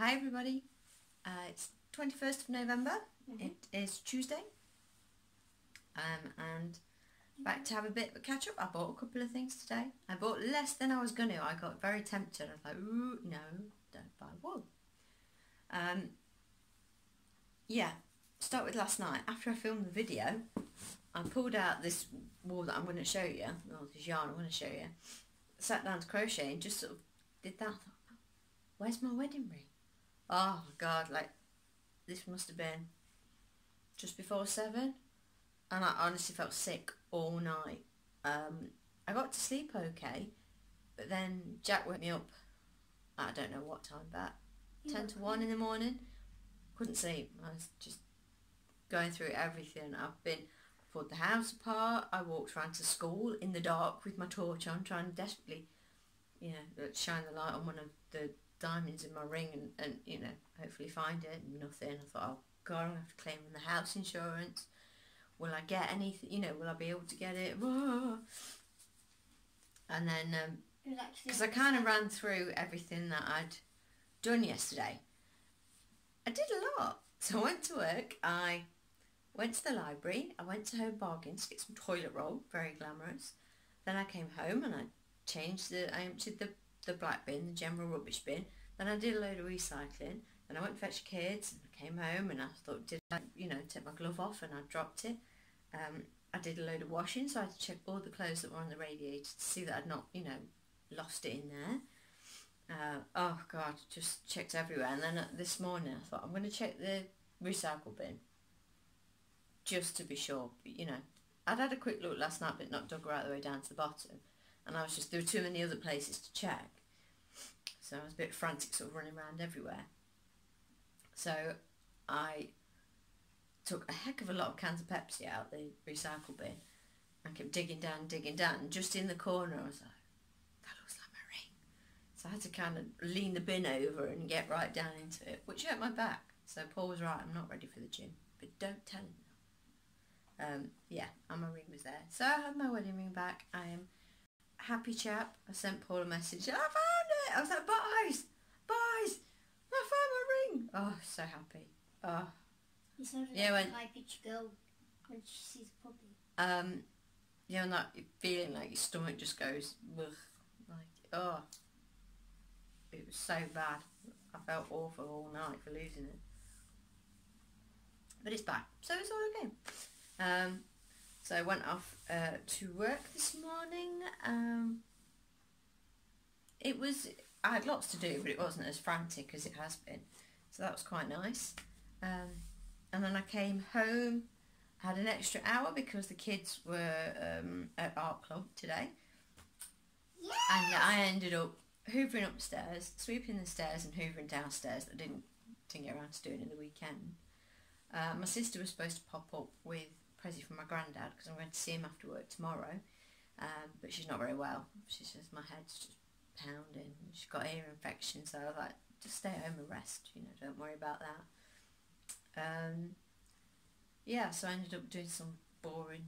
Hi everybody, it's 21st of November, It is Tuesday, and back to have a bit of a catch up. I bought a couple of things today. I bought less than I was going to. I got very tempted. I was like, ooh, no, don't buy wool. Yeah, start with last night. After I filmed the video, I pulled out this wool that I'm going to show you, or this yarn I'm going to show you, sat down to crochet and just sort of did that. I thought, where's my wedding ring? Oh God, like this must have been just before 7, and I honestly felt sick all night. I got to sleep okay, but then Jack woke me up, I don't know what time, about 10 to 1 in the morning. Couldn't sleep. I was just going through everything. Pulled the house apart. I walked around to school in the dark with my torch on, trying desperately, shine the light on one of the diamonds in my ring and hopefully find it. Nothing. I thought, oh God, I'm going to have to claim on the house insurance. Will I get anything? Will I be able to get it? Whoa. And then, because I kind of ran through everything that I'd done yesterday. I did a lot. So I went to work, I went to the library, I went to Home Bargains to get some toilet roll, very glamorous. Then I came home and I emptied the black bin, the general rubbish bin. Then I did a load of recycling. Then I went to fetch kids and I came home and I thought, did I, take my glove off, and I dropped it. I did a load of washing, so I had to check all the clothes that were on the radiator to see that I'd not, lost it in there. Oh God, just checked everywhere. And then this morning I thought, I'm going to check the recycle bin just to be sure. I'd had a quick look last night but not dug right the way down to the bottom, and there were too many other places to check, so I was a bit frantic, sort of running around everywhere. So I took a heck of a lot of cans of Pepsi out the recycle bin and kept digging down, and just in the corner I was like, that looks like my ring. So I had to kind of lean the bin over and get right down into it, which hurt my back. So Paul was right, I'm not ready for the gym, but don't tell him that. Yeah, and my ring was there. So I had my wedding ring back. I am a happy chap. I sent Paul a message, I found it! I was like, boys, I found my ring! Oh, so happy. Oh. You sound like a high-pitched girl when she sees a puppy. And that feeling like your stomach just goes, ugh, like, oh. It was so bad. I felt awful all night for losing it. But it's back, so it's all okay. So I went off to work this morning. I had lots to do, but it wasn't as frantic as it has been, so that was quite nice. And then I came home, had an extra hour because the kids were at art club today. Yes! And I ended up hoovering upstairs, sweeping the stairs and hoovering downstairs that I didn't get around to doing in the weekend. My sister was supposed to pop up with Prezi from my granddad because I'm going to see him after work tomorrow, but she's not very well. She says my head's just pounding, she's got ear infection, so I was like, just stay at home and rest, don't worry about that. Yeah, so I ended up doing some boring,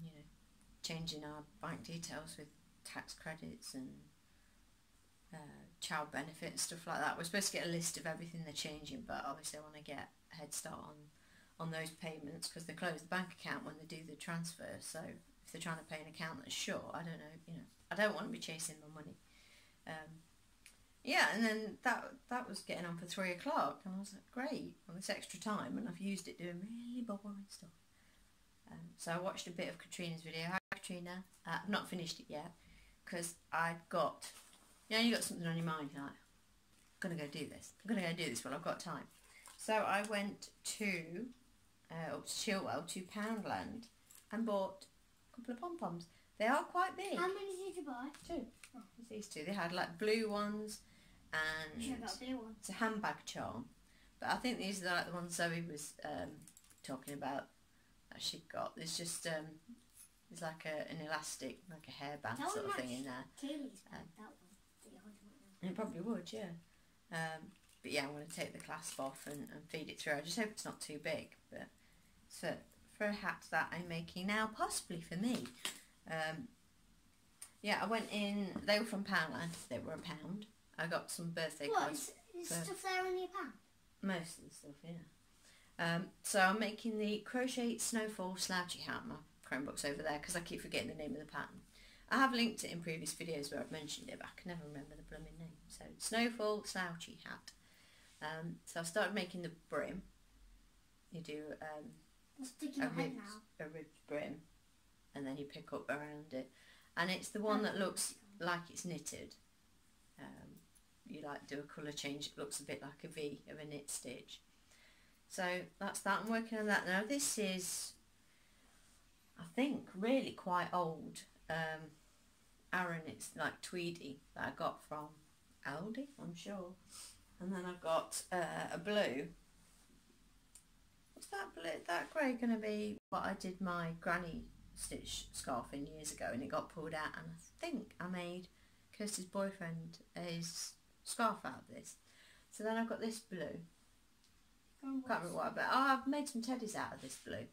changing our bank details with tax credits and child benefit and stuff like that. We're supposed to get a list of everything they're changing, but obviously I want to get a head start on those payments because they close the bank account when they do the transfer. So if they're trying to pay an account that's short, I don't know, I don't want to be chasing my money. Yeah, and then that was getting on for 3 o'clock, and I was like, great, well, this extra time, and I've used it doing really boring stuff. So I watched a bit of Katrina's video. Hi Katrina. I've not finished it yet because you've got something on your mind, you're like, I'm going to go do this, well I've got time. So I went to up to Chilwell, to Poundland, and bought a couple of pom-poms. They are quite big. How many did you buy? 2. Oh. These 2. They had like blue ones and it's a handbag charm. But I think these are like the ones Zoe was talking about that she got. There's just there's like an elastic, like a hairband sort of thing in there. It probably would, yeah. But yeah, I'm going to take the clasp off and feed it through. I just hope it's not too big, but it's for a hat that I'm making now, possibly for me. Yeah, I went in, they were from Poundland, they were £1. I got some birthday cards. Is stuff there only £1? Most of the stuff, yeah. So I'm making the crochet snowfall slouchy hat. My Chromebook's over there because I keep forgetting the name of the pattern. I have linked it in previous videos where I've mentioned it, but I can never remember the blooming name. So snowfall slouchy hat. So I started making the brim. You do a ribbed brim, and then you pick up around it, and it's the one that looks like it's knitted. You like do a colour change, it looks a bit like a V of a knit stitch. So that's that. I'm working on that now. This is, I think, really quite old. Aaron, it's like tweedy that I got from Aldi, I'm sure. And then I've got a blue. What's that blue? That grey going to be what I did my granny stitch scarf in years ago, and it got pulled out, and I think I made Kirsty's boyfriend his scarf out of this. So then I've got this blue. Can't remember what I bet. Oh, I've made some teddies out of this blue.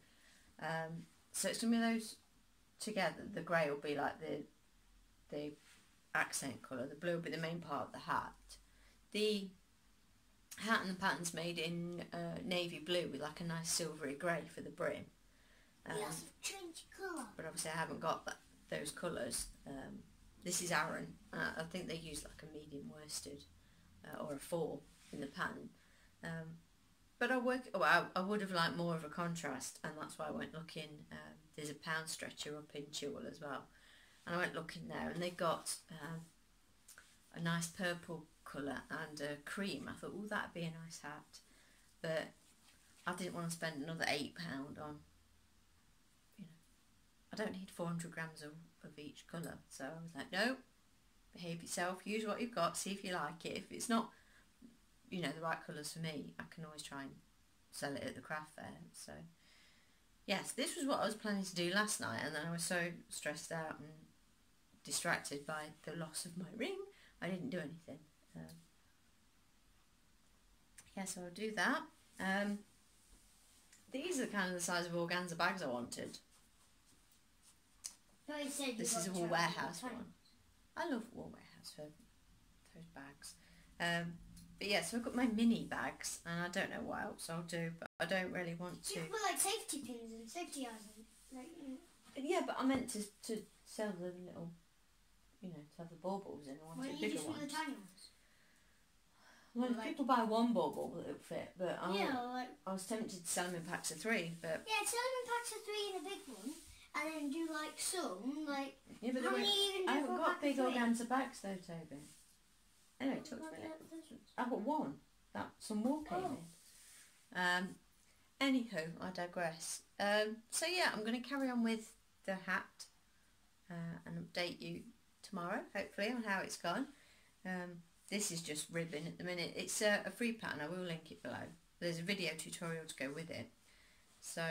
So it's going to be those together. The grey will be like the accent colour. The blue will be the main part of the hat. The hat and the pattern's made in navy blue with like a nice silvery grey for the brim. Yes, change colour. But obviously I haven't got those colours. This is Aaron. I think they use like a medium worsted or a 4 in the pattern. But I would have liked more of a contrast, and that's why I went looking. There's a pound stretcher up in Chewell as well, and I went looking there, and they got a nice purple colour and a cream. I thought, oh, that'd be a nice hat, but I didn't want to spend another £8 on. I don't need 400 grams of each colour, so I was like, no, behave yourself, use what you've got, see if you like it. If it's not, the right colours for me, I can always try and sell it at the craft fair. So yes, this was what I was planning to do last night, and then I was so stressed out and distracted by the loss of my ring, I didn't do anything. Yeah, so I'll do that. These are kind of the size of organza bags I wanted. This is a Wool Warehouse one. I love Wool Warehouse for those bags. But yeah, so I've got my mini bags, and I don't know what else I'll do, but I don't really want to. You can put like safety pins and safety eyes in. Like, yeah, but I meant to sell the little, to have the baubles in. I wanted bigger ones. The tiny ones? Well, if people buy one bauble that would fit, but I was tempted to sell them in packs of 3, but... Yeah, sell them in packs of 3 in a big one, and then do like some, like... Yeah, but I haven't got big organza bags though, Toby. Anyway, talk to me. I've got one. Some wool came in. Anywho, I digress. So yeah, I'm going to carry on with the hat and update you tomorrow, hopefully, on how it's gone. This is just ribbon at the minute. It's a free pattern. I will link it below. There's a video tutorial to go with it. So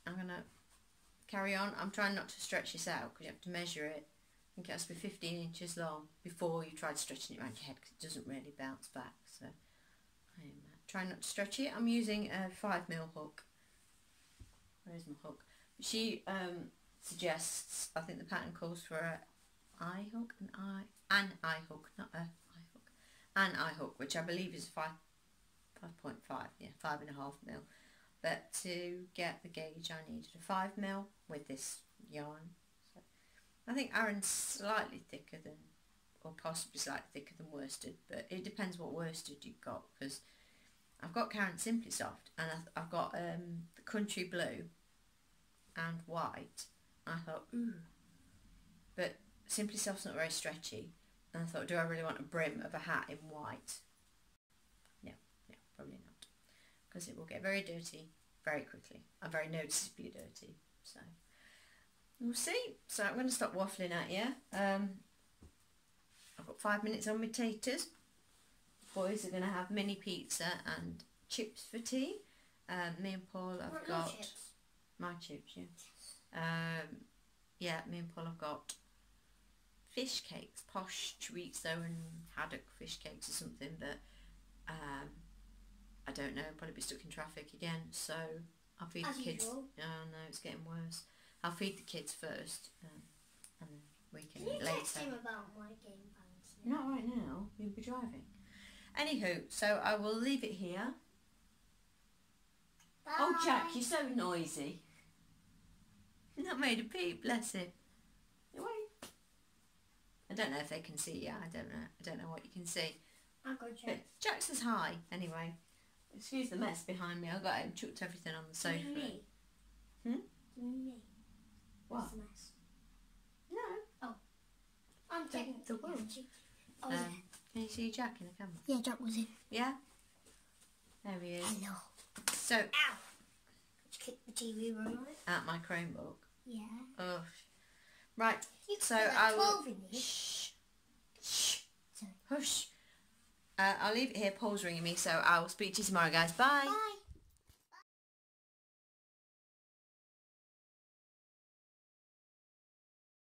I'm going to carry on. I'm trying not to stretch this out because you have to measure it. I think it has to be 15 inches long before you try stretching it around your head, because it doesn't really bounce back. So I'm trying not to stretch it. I'm using a 5mm hook. Where's my hook? She suggests, I think the pattern calls for an eye hook, an eye hook, not a eye hook, an eye hook, which I believe is 5.5, yeah, 5.5mm. But to get the gauge, I needed a 5mm with this yarn. So I think Aaron's slightly thicker than, or possibly slightly thicker than worsted, but it depends what worsted you've got, because I've got Karen Simply Soft, and I've got the Country Blue and white. I thought, ooh, but Simply Soft's not very stretchy, and I thought, do I really want a brim of a hat in white? No, probably not, because it will get very dirty very quickly, and very noticeably dirty, so we'll see. So I'm going to stop waffling at you. I've got 5 minutes on my taters. Boys are going to have mini pizza and chips for tea. Me and Paul have got chips. My chips, yeah. Yeah, me and Paul have got fish cakes, posh chorizo and haddock fish cakes or something, but I don't know, probably be stuck in traffic again, so I'll feed the kids. Oh no, it's getting worse. I'll feed the kids first, and then we can eat later. Can you text him about my game plans? Not right now, you'll be driving. Anywho, so I will leave it here. Bye. Oh, Jack, you're so noisy. Not made a peep, bless him. Away. I don't know if they can see you. I don't know what you can see. I'll go check. But Jack says hi, anyway. Excuse the mess behind me. I got him chucked everything on the sofa. Me. Me. What? What's the mess? No. Oh. I'm taking the world. Oh, yeah. Can you see Jack in the camera? Yeah, Jack was in. Yeah? There he is. Hello. So, Ow! Just kick the TV remote. at my Chromebook. Yeah. Oh. Right. You So put I a will. 12 in this. Shh. Shh. Sorry. Hush. I'll leave it here. Paul's ringing me, so I will speak to you tomorrow, guys. Bye. Bye.